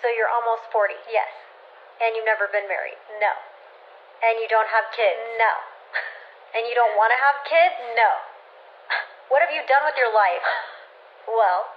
So you're almost 40? Yes. And you've never been married? No. And you don't have kids? No. And you don't want to have kids? No. What have you done with your life? Well...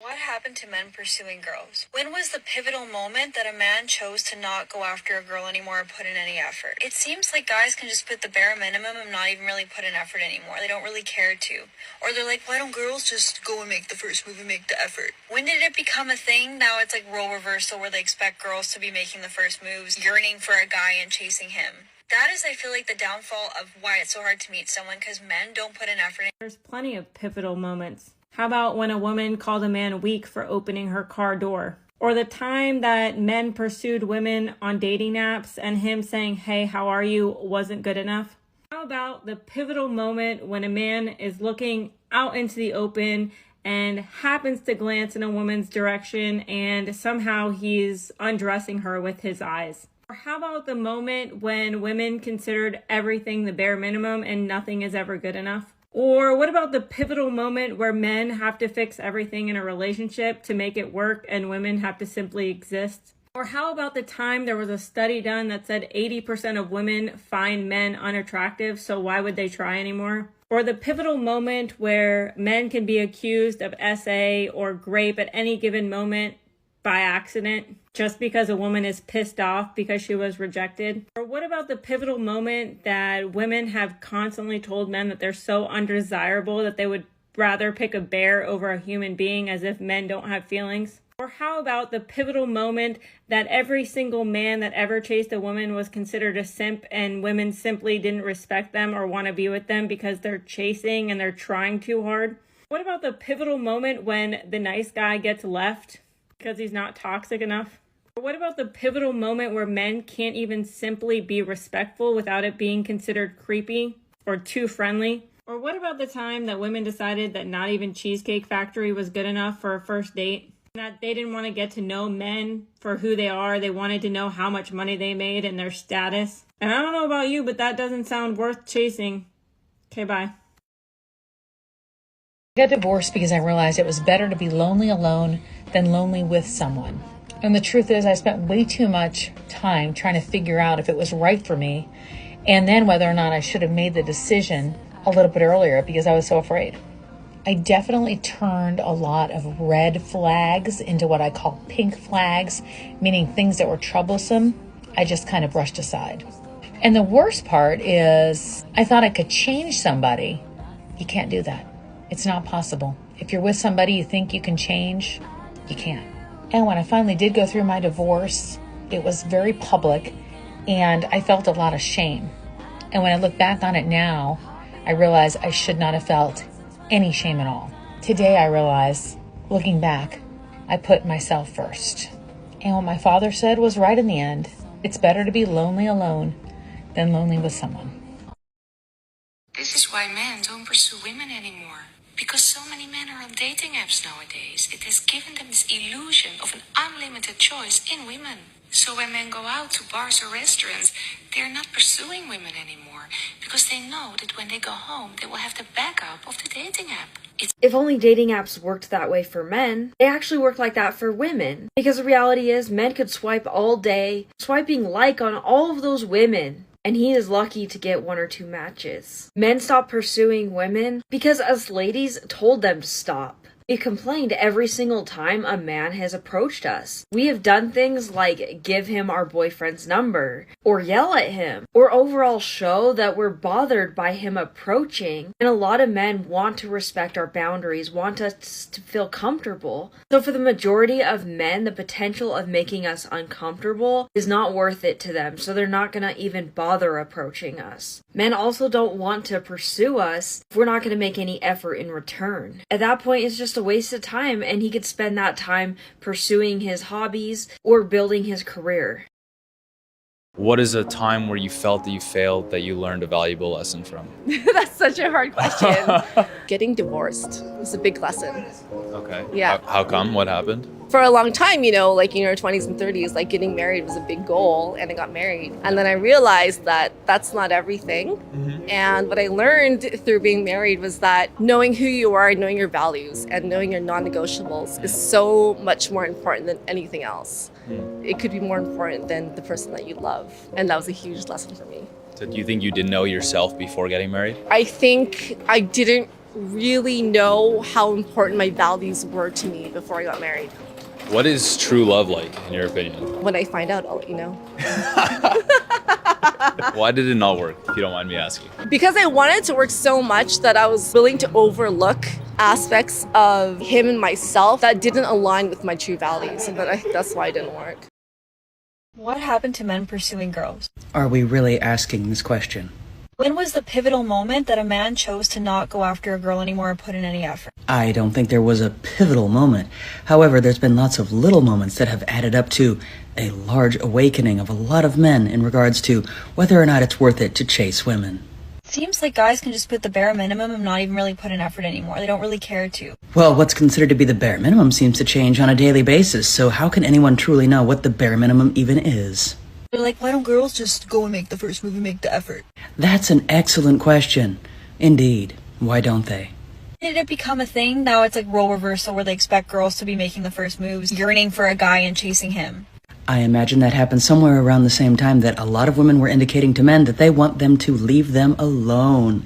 What happened to men pursuing girls? When was the pivotal moment that a man chose to not go after a girl anymore or put in any effort? It seems like guys can just put the bare minimum and not even really put in effort anymore. They don't really care to. Or they're like, why don't girls just go and make the first move and make the effort? When did it become a thing? Now it's like role reversal where they expect girls to be making the first moves, yearning for a guy and chasing him. That is, I feel like, the downfall of why it's so hard to meet someone, because men don't put in effort. There's plenty of pivotal moments. How about when a woman called a man weak for opening her car door? Or the time that men pursued women on dating apps and him saying, hey, how are you, wasn't good enough? How about the pivotal moment when a man is looking out into the open and happens to glance in a woman's direction and somehow he's undressing her with his eyes? Or how about the moment when women considered everything the bare minimum and nothing is ever good enough? Or what about the pivotal moment where men have to fix everything in a relationship to make it work and women have to simply exist? Or how about the time there was a study done that said 80% of women find men unattractive, so why would they try anymore? Or the pivotal moment where men can be accused of SA or grape at any given moment by accident just because a woman is pissed off because she was rejected? Or what about the pivotal moment that women have constantly told men that they're so undesirable that they would rather pick a bear over a human being, as if men don't have feelings? Or how about the pivotal moment that every single man that ever chased a woman was considered a simp and women simply didn't respect them or want to be with them because they're chasing and they're trying too hard? What about the pivotal moment when the nice guy gets left because he's not toxic enough? Or what about the pivotal moment where men can't even simply be respectful without it being considered creepy or too friendly? Or what about the time that women decided that not even Cheesecake Factory was good enough for a first date? That they didn't want to get to know men for who they are. They wanted to know how much money they made and their status. And I don't know about you, but that doesn't sound worth chasing. Okay, bye. I got divorced because I realized it was better to be lonely alone than lonely with someone. And the truth is, I spent way too much time trying to figure out if it was right for me, and then whether or not I should have made the decision a little bit earlier because I was so afraid. I definitely turned a lot of red flags into what I call pink flags, meaning things that were troublesome, I just kind of brushed aside. And the worst part is I thought I could change somebody. You can't do that. It's not possible. If you're with somebody you think you can change, you can't. And when I finally did go through my divorce, it was very public and I felt a lot of shame. And when I look back on it now, I realize I should not have felt any shame at all. Today I realize, looking back, I put myself first. And what my father said was right in the end. It's better to be lonely alone than lonely with someone. This is why men don't pursue women anymore. Because so many men are on dating apps nowadays, it has given them this illusion of an unlimited choice in women. So when men go out to bars or restaurants, they are not pursuing women anymore because they know that when they go home, they will have the backup of the dating app. If only dating apps worked that way for men, they actually work like that for women. Because the reality is, men could swipe all day, swiping like on all of those women. And he is lucky to get 1 or 2 matches. Men stop pursuing women because us ladies told them to stop. We complained every single time a man has approached us. We have done things like give him our boyfriend's number, or yell at him, or overall show that we're bothered by him approaching. And a lot of men want to respect our boundaries, want us to feel comfortable. So for the majority of men, the potential of making us uncomfortable is not worth it to them, so they're not gonna even bother approaching us. Men also don't want to pursue us if we're not gonna make any effort in return. At that point, it's just a waste of time, and he could spend that time pursuing his hobbies or building his career. What is a time where you felt that you failed that you learned a valuable lesson from? That's such a hard question. Getting divorced was a big lesson. Okay. Yeah. How come? What happened? For a long time, you know, like in your 20s and 30s, like getting married was a big goal, and I got married. And then I realized that that's not everything. And what I learned through being married was that knowing who you are, knowing your values, and knowing your non-negotiables is so much more important than anything else. It could be more important than the person that you love. And that was a huge lesson for me. So do you think you didn't know yourself before getting married? I think I didn't really know how important my values were to me before I got married. What is true love like, in your opinion? When I find out, I'll let you know. Why did it not work, if you don't mind me asking? Because I wanted to work so much that I was willing to overlook aspects of him and myself that didn't align with my true values. And that's why it didn't work. What happened to men pursuing girls? Are we really asking this question? When was the pivotal moment that a man chose to not go after a girl anymore or put in any effort? I don't think there was a pivotal moment. However, there's been lots of little moments that have added up to a large awakening of a lot of men in regards to whether or not it's worth it to chase women. Seems like guys can just put the bare minimum and not even really put in effort anymore. They don't really care to. Well, what's considered to be the bare minimum seems to change on a daily basis, so how can anyone truly know what the bare minimum even is? They're like, why don't girls just go and make the first move and make the effort? That's an excellent question. Indeed. Why don't they? Did it become a thing? Now it's like role reversal where they expect girls to be making the first moves, yearning for a guy and chasing him. I imagine that happened somewhere around the same time that a lot of women were indicating to men that they want them to leave them alone.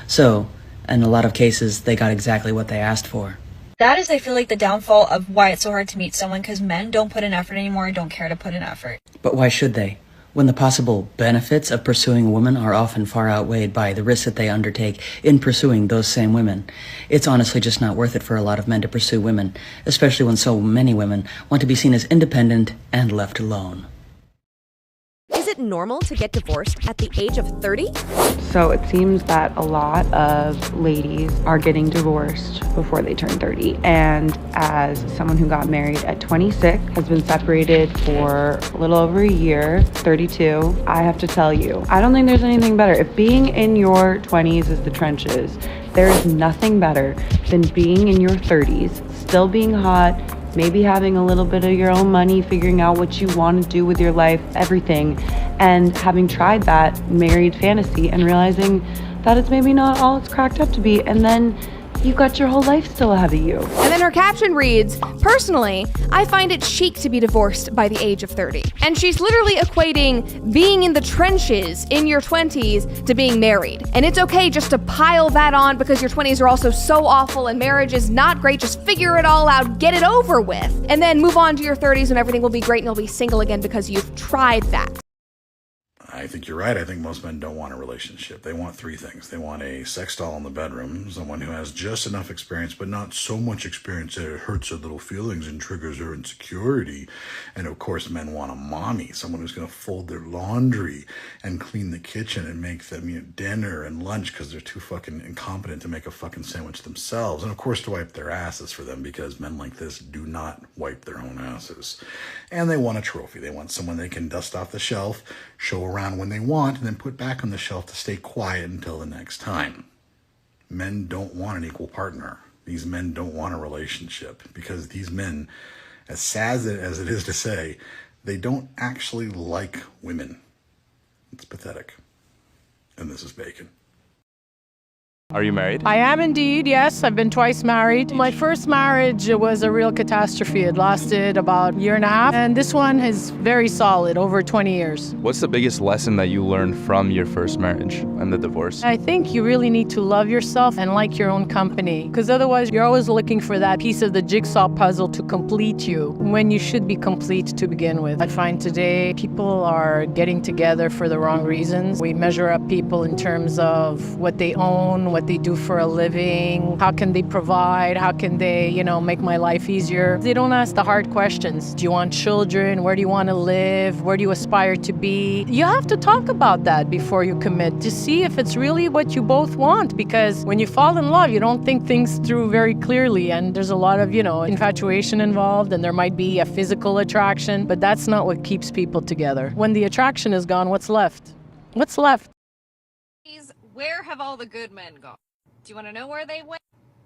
So, in a lot of cases, they got exactly what they asked for. That is, I feel like, the downfall of why it's so hard to meet someone, because men don't put in effort anymore and don't care to put in effort. But why should they? When the possible benefits of pursuing a woman are often far outweighed by the risks that they undertake in pursuing those same women. It's honestly just not worth it for a lot of men to pursue women, especially when so many women want to be seen as independent and left alone. Is it normal to get divorced at the age of 30? So it seems that a lot of ladies are getting divorced before they turn 30. And as someone who got married at 26, has been separated for a little over a year, 32, I have to tell you, I don't think there's anything better. If being in your 20s is the trenches, there is nothing better than being in your 30s, still being hot, maybe having a little bit of your own money, figuring out what you want to do with your life, everything, and having tried that married fantasy and realizing that it's maybe not all it's cracked up to be, and then you've got your whole life still ahead of you. And then her caption reads, "Personally, I find it chic to be divorced by the age of 30. And she's literally equating being in the trenches in your 20s to being married. And it's okay just to pile that on because your 20s are also so awful and marriage is not great. Just figure it all out, get it over with. And then move on to your 30s and everything will be great and you'll be single again because you've tried that." I think you're right. I think most men don't want a relationship. They want three things. They want a sex doll in the bedroom, someone who has just enough experience, but not so much experience that it hurts her little feelings and triggers her insecurity. And of course, men want a mommy, someone who's going to fold their laundry and clean the kitchen and make them, dinner and lunch because they're too fucking incompetent to make a fucking sandwich themselves. And of course, to wipe their asses for them because men like this do not wipe their own asses. And they want a trophy. They want someone they can dust off the shelf, show around when they want, and then put back on the shelf to stay quiet until the next time. Men don't want an equal partner. These men don't want a relationship because these men, as sad as it is to say, they don't actually like women. It's pathetic. And this is Bacon. Are you married? I am indeed, yes. I've been twice married. My first marriage was a real catastrophe. It lasted about a year and a half. And this one is very solid, over 20 years. What's the biggest lesson that you learned from your first marriage and the divorce? I think you really need to love yourself and like your own company, because otherwise you're always looking for that piece of the jigsaw puzzle to complete you when you should be complete to begin with. I find today people are getting together for the wrong reasons. We measure up people in terms of what they own, what they do for a living, how can they provide, how can they, make my life easier. They don't ask the hard questions. Do you want children? Where do you want to live? Where do you aspire to be? You have to talk about that before you commit to see if it's really what you both want, because when you fall in love, you don't think things through very clearly, and there's a lot of, infatuation involved, and there might be a physical attraction, but that's not what keeps people together. When the attraction is gone, what's left? What's left? Where have all the good men gone? Do you want to know where they went?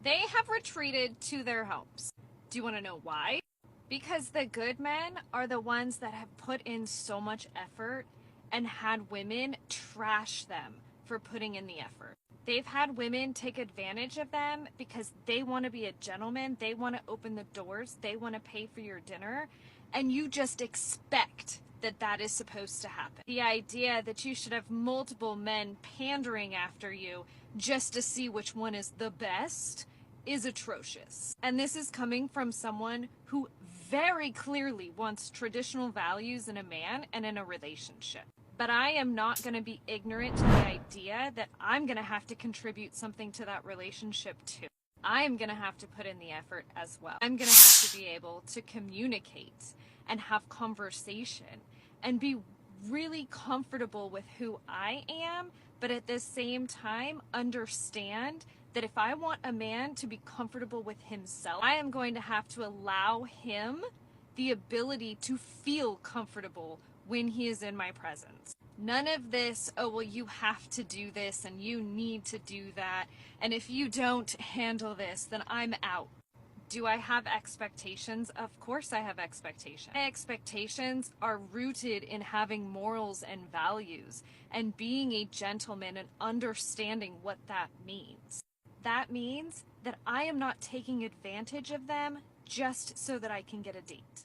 They have retreated to their homes. Do you want to know why? Because the good men are the ones that have put in so much effort and had women trash them for putting in the effort. They've had women take advantage of them because they want to be a gentleman, they want to open the doors, they want to pay for your dinner, and you just expect that that is supposed to happen. The idea that you should have multiple men pandering after you just to see which one is the best is atrocious. And this is coming from someone who very clearly wants traditional values in a man and in a relationship. But I am not going to be ignorant to the idea that I'm going to have to contribute something to that relationship too. I'm going to have to put in the effort as well. I'm going to have to be able to communicate and have conversation and be really comfortable with who I am, but at the same time understand that if I want a man to be comfortable with himself, I am going to have to allow him the ability to feel comfortable when he is in my presence. None of this, oh, well, you have to do this and you need to do that, and if you don't handle this, then I'm out. Do I have expectations? Of course I have expectations. My expectations are rooted in having morals and values and being a gentleman and understanding what that means. That means that I am not taking advantage of them just so that I can get a date.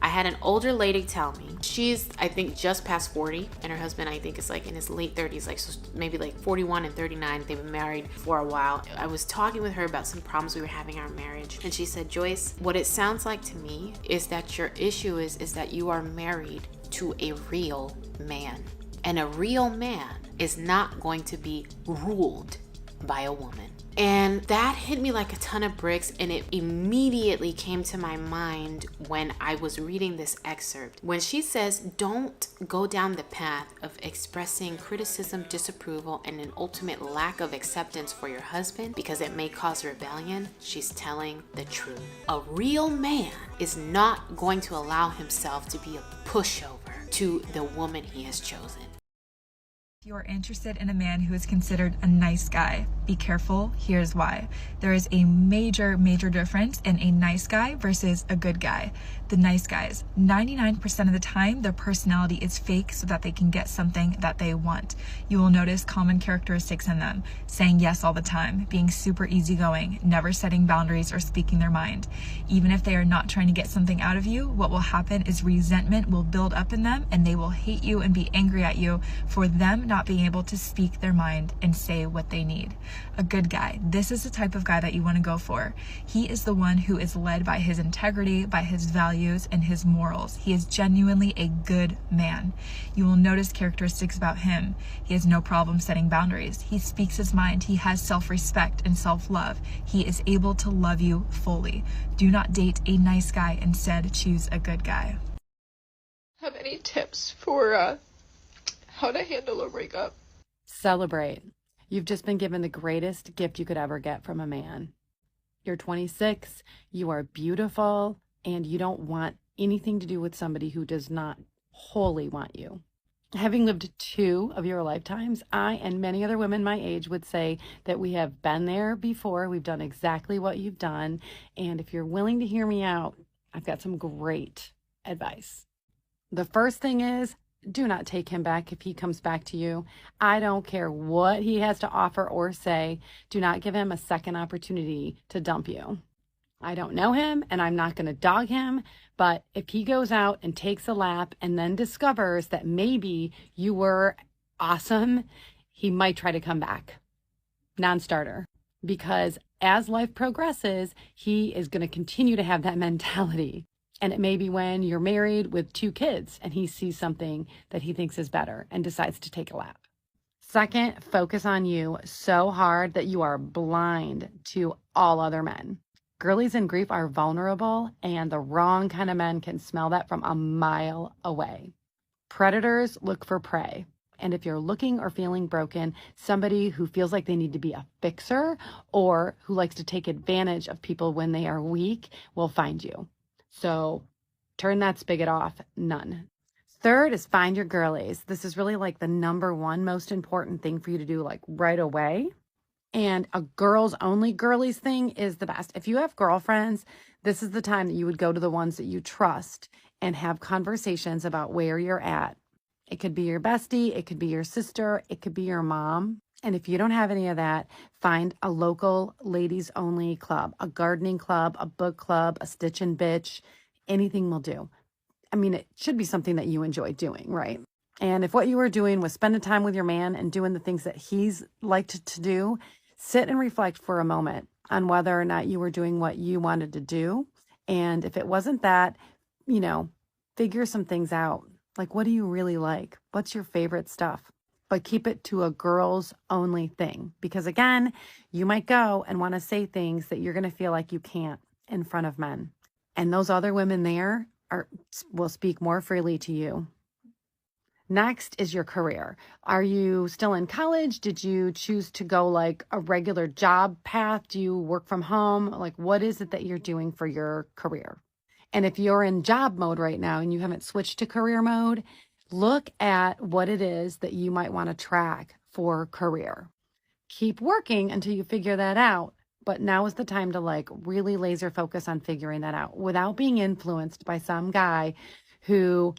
I had an older lady tell me, she's, I think, just past 40, and her husband, I think, is like in his late 30s, like so maybe like 41 and 39. They've been married for a while. I was talking with her about some problems we were having in our marriage, and she said, Joyce, what it sounds like to me is that your issue is that you are married to a real man, and a real man is not going to be ruled by a woman. And that hit me like a ton of bricks, and it immediately came to my mind when I was reading this excerpt. When she says, don't go down the path of expressing criticism, disapproval, and an ultimate lack of acceptance for your husband because it may cause rebellion, she's telling the truth. A real man is not going to allow himself to be a pushover to the woman he has chosen. If you are interested in a man who is considered a nice guy, be careful. Here's why. There is a major difference in a nice guy versus a good guy. The nice guys, 99% of the time, their personality is fake so that they can get something that they want. You will notice common characteristics in them: saying yes all the time, being super easygoing, never setting boundaries or speaking their mind. Even if they are not trying to get something out of you, what will happen is resentment will build up in them and they will hate you and be angry at you for them not being able to speak their mind and say what they need. A good guy, this is the type of guy that you want to go for. He is the one who is led by his integrity, by his values, and his morals. He is genuinely a good man. You will notice characteristics about him. He has no problem setting boundaries. He speaks his mind. He has self-respect and self-love. He is able to love you fully. Do not date a nice guy. Instead, choose a good guy. Have any tips for how to handle a breakup? Celebrate. You've just been given the greatest gift you could ever get from a man. You're 26, you are beautiful, and you don't want anything to do with somebody who does not wholly want you. Having lived 2 of your lifetimes, I and many other women my age would say that we have been there before. We've done exactly what you've done. And if you're willing to hear me out, I've got some great advice. The first thing is, do not take him back if he comes back to you. I don't care what he has to offer or say. Do not give him a second opportunity to dump you. I don't know him and I'm not going to dog him, but if he goes out and takes a lap and then discovers that maybe you were awesome, he might try to come back. Non-starter. Because as life progresses, he is going to continue to have that mentality. And it may be when you're married with 2 kids and he sees something that he thinks is better and decides to take a lap. Second, focus on you so hard that you are blind to all other men. Girlies in grief are vulnerable, and the wrong kind of men can smell that from a mile away. Predators look for prey. And if you're looking or feeling broken, somebody who feels like they need to be a fixer or who likes to take advantage of people when they are weak will find you. So turn that spigot off. None. Third is find your girlies. This is really like the number 1 most important thing for you to do, like right away. And a girls only girlies thing is the best. If you have girlfriends, this is the time that you would go to the ones that you trust and have conversations about where you're at. It could be your bestie, it could be your sister, it could be your mom. And if you don't have any of that, find a local ladies only club, a gardening club, a book club, a stitch and bitch, anything will do. I mean, it should be something that you enjoy doing, right? And if what you were doing was spending time with your man and doing the things that he's liked to do, sit and reflect for a moment on whether or not you were doing what you wanted to do. And if it wasn't that, figure some things out. Like, what do you really like? What's your favorite stuff? But keep it to a girls only thing. Because again, you might go and want to say things that you're going to feel like you can't in front of men. And those other women there will speak more freely to you. Next is your career. Are you still in college? Did you choose to go like a regular job path? Do you work from home? Like, what is it that you're doing for your career? And if you're in job mode right now and you haven't switched to career mode, look at what it is that you might want to track for career. Keep working until you figure that out. But now is the time to like really laser focus on figuring that out without being influenced by some guy who,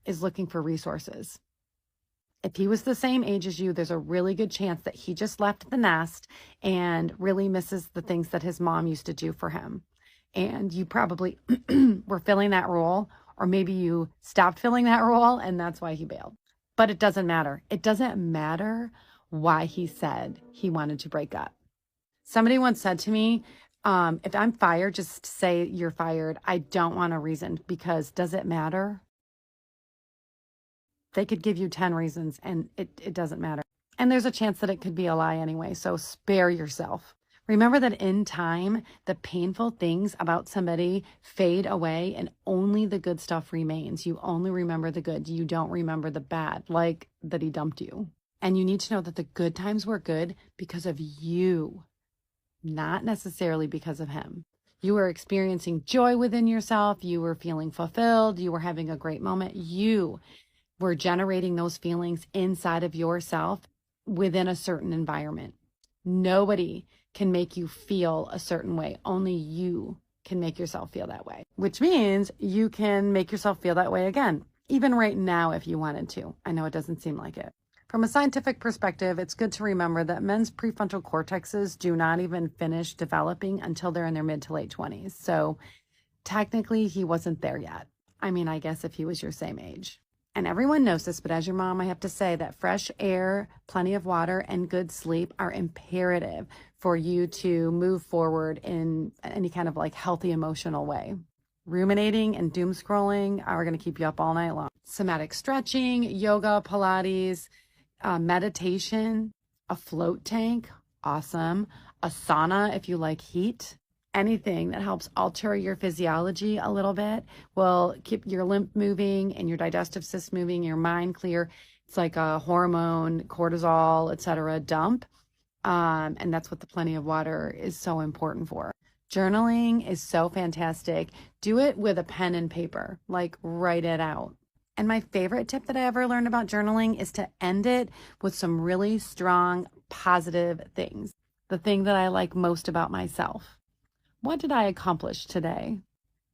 is looking for resources. If he was the same age as you, there's a really good chance that he just left the nest and really misses the things that his mom used to do for him. And you probably were filling that role, or maybe you stopped filling that role and that's why he bailed. But it doesn't matter. It doesn't matter why he said he wanted to break up. Somebody once said to me, if I'm fired, just say you're fired. I don't want a reason, because does it matter? They could give you 10 reasons and it doesn't matter. And there's a chance that it could be a lie anyway, so spare yourself. Remember that in time, the painful things about somebody fade away and only the good stuff remains. You only remember the good. You don't remember the bad, like that he dumped you. And you need to know that the good times were good because of you, not necessarily because of him. You were experiencing joy within yourself. You were feeling fulfilled. You were having a great moment. You were generating those feelings inside of yourself within a certain environment. Nobody can make you feel a certain way. Only you can make yourself feel that way, which means you can make yourself feel that way again, even right now if you wanted to. I know it doesn't seem like it. From a scientific perspective, it's good to remember that men's prefrontal cortexes do not even finish developing until they're in their mid to late 20s. So technically, he wasn't there yet. I mean, I guess if he was your same age. And everyone knows this, but as your mom, I have to say that fresh air, plenty of water, and good sleep are imperative for you to move forward in any kind of like healthy emotional way. Ruminating and doom scrolling are going to keep you up all night long. Somatic stretching, yoga, Pilates, meditation, a float tank, awesome. A sauna if you like heat. Anything that helps alter your physiology a little bit will keep your lymph moving and your digestive system moving, your mind clear. It's like a hormone, cortisol, etc. dump. And that's what the plenty of water is so important for. Journaling is so fantastic. Do it with a pen and paper, like write it out. And my favorite tip that I ever learned about journaling is to end it with some really strong, positive things. The thing that I like most about myself. What did I accomplish today?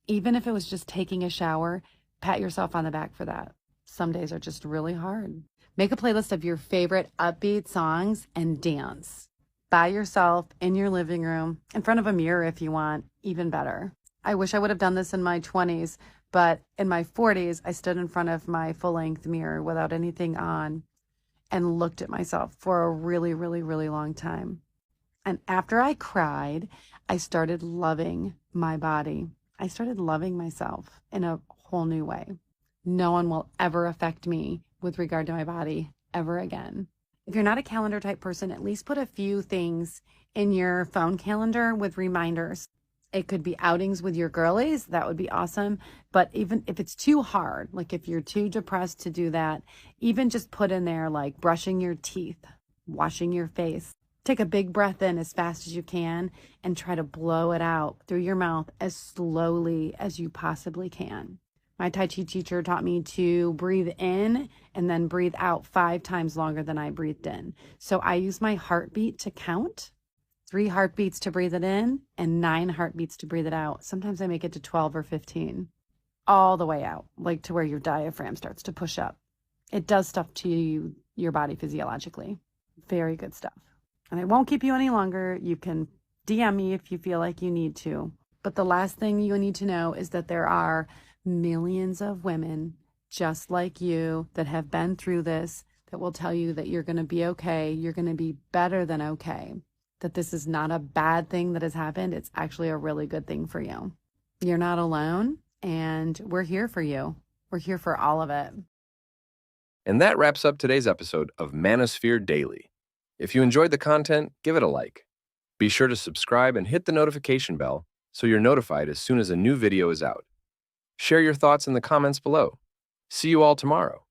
Even if it was just taking a shower, pat yourself on the back for that. Some days are just really hard. Make a playlist of your favorite upbeat songs and dance. By yourself, in your living room, in front of a mirror if you want, even better. I wish I would have done this in my 20s, but in my 40s, I stood in front of my full-length mirror without anything on and looked at myself for a really, really, really long time. And after I cried, I started loving my body. I started loving myself in a whole new way. No one will ever affect me with regard to my body ever again. If you're not a calendar type person, at least put a few things in your phone calendar with reminders. It could be outings with your girlies. That would be awesome. But even if it's too hard, like if you're too depressed to do that, even just put in there like brushing your teeth, washing your face. Take a big breath in as fast as you can and try to blow it out through your mouth as slowly as you possibly can. My Tai Chi teacher taught me to breathe in and then breathe out 5 times longer than I breathed in. So I use my heartbeat to count. 3 heartbeats to breathe it in and 9 heartbeats to breathe it out. Sometimes I make it to 12 or 15. All the way out, like to where your diaphragm starts to push up. It does stuff to you, your body physiologically. Very good stuff. And I won't keep you any longer. You can DM me if you feel like you need to. But the last thing you need to know is that there are millions of women just like you that have been through this that will tell you that you're going to be okay. You're going to be better than okay. That this is not a bad thing that has happened. It's actually a really good thing for you. You're not alone, and we're here for you. We're here for all of it. And that wraps up today's episode of Manosphere Daily. If you enjoyed the content, give it a like. Be sure to subscribe and hit the notification bell so you're notified as soon as a new video is out. Share your thoughts in the comments below. See you all tomorrow.